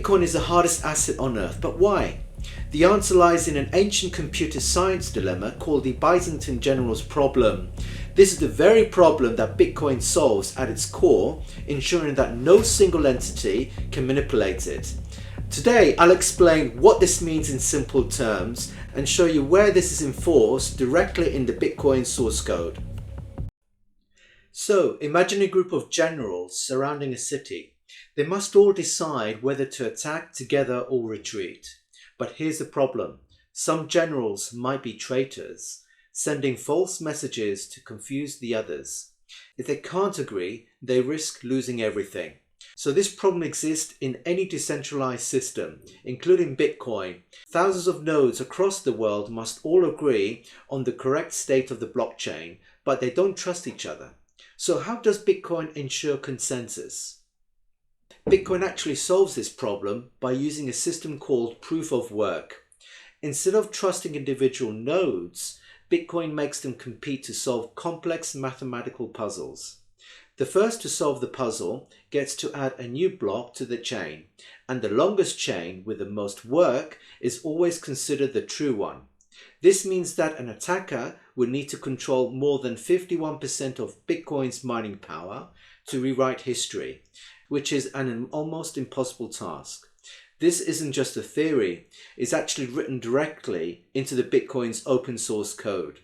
Bitcoin is the hardest asset on earth, but why? The answer lies in an ancient computer science dilemma called the Byzantine general's problem. This is the very problem that Bitcoin solves at its core, ensuring that no single entity can manipulate it. Today, I'll explain what this means in simple terms and show you where this is enforced directly in the Bitcoin source code. So, imagine a group of generals surrounding a city. They must all decide whether to attack together or retreat. But here's the problem. Some generals might be traitors, sending false messages to confuse the others. If they can't agree, they risk losing everything. So this problem exists in any decentralized system, including Bitcoin. Thousands of nodes across the world must all agree on the correct state of the blockchain, but they don't trust each other. So how does Bitcoin ensure consensus? Bitcoin actually solves this problem by using a system called proof of work. Instead of trusting individual nodes, Bitcoin makes them compete to solve complex mathematical puzzles. The first to solve the puzzle gets to add a new block to the chain, and the longest chain with the most work is always considered the true one. This means that an attacker would need to control more than 51% of Bitcoin's mining power to rewrite history, which is an almost impossible task. This isn't just a theory, it's actually written directly into the Bitcoin's open source code.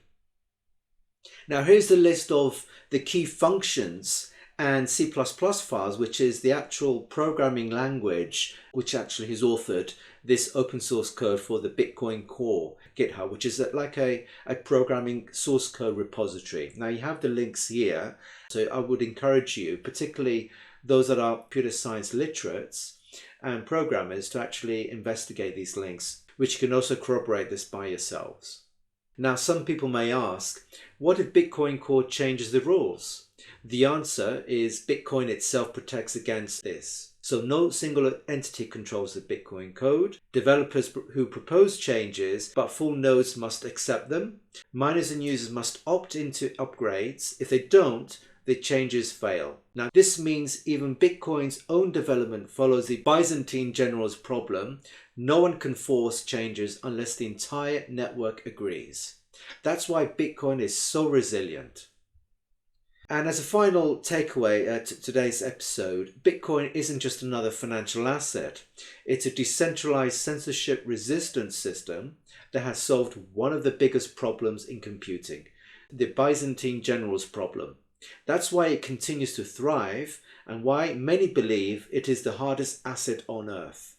Now here's the list of the key functions and C++ files, which is the actual programming language which actually has authored this open source code for the Bitcoin core GitHub, which is like a programming source code repository. Now you have the links here, so I would encourage you, particularly those that are computer science literates and programmers, to actually investigate these links, which you can also corroborate this by yourselves. Now some people may ask, what if Bitcoin Core changes the rules? The answer is Bitcoin itself protects against this. So no single entity controls the Bitcoin code. Developers who propose changes, but full nodes must accept them. Miners and users must opt into upgrades. If they don't, the changes fail. Now this means even Bitcoin's own development follows the Byzantine general's problem. No one can force changes unless the entire network agrees. That's why Bitcoin is so resilient. And as a final takeaway to today's episode, Bitcoin isn't just another financial asset. It's a decentralized censorship resistant system that has solved one of the biggest problems in computing, the Byzantine general's problem. That's why it continues to thrive and why many believe it is the hardest asset on earth.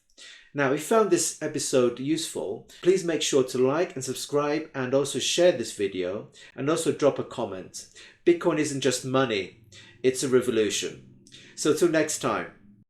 Now, if you found this episode useful, please make sure to like and subscribe and also share this video and also drop a comment. Bitcoin isn't just money, it's a revolution. So till next time.